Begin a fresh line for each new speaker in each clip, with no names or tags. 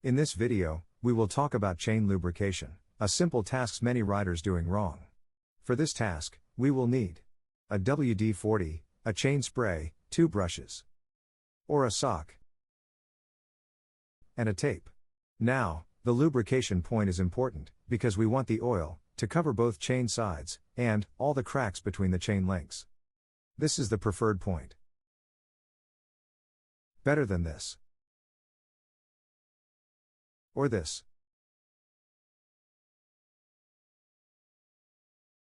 In this video, we will talk about chain lubrication, a simple task many riders doing wrong. For this task, we will need a WD-40, a chain spray, 2 brushes, or a sock, and a tape. Now, the lubrication point is important, because we want the oil to cover both chain sides, and all the cracks between the chain links. This is the preferred point. Better than this. Or this.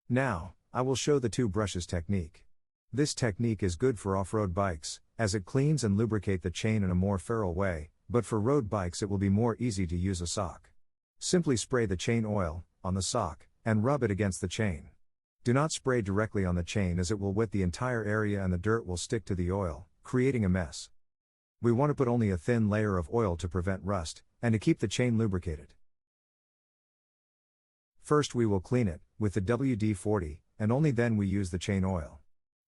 Now, I will show the 2 brushes technique. This technique is good for off-road bikes, as it cleans and lubricate the chain in a more thorough way, but for road bikes it will be more easy to use a sock. Simply spray the chain oil on the sock, and rub it against the chain. Do not spray directly on the chain as it will wet the entire area and the dirt will stick to the oil, creating a mess. We want to put only a thin layer of oil to prevent rust, and to keep the chain lubricated. First we will clean it with the WD-40, and only then we use the chain oil.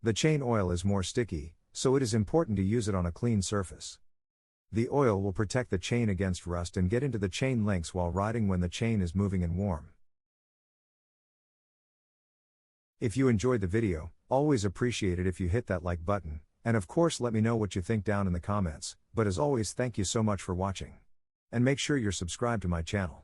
The chain oil is more sticky, so it is important to use it on a clean surface. The oil will protect the chain against rust and get into the chain links while riding when the chain is moving and warm. If you enjoyed the video, always appreciate it if you hit that like button, and of course let me know what you think down in the comments, but as always thank you so much for watching. And make sure you're subscribed to my channel.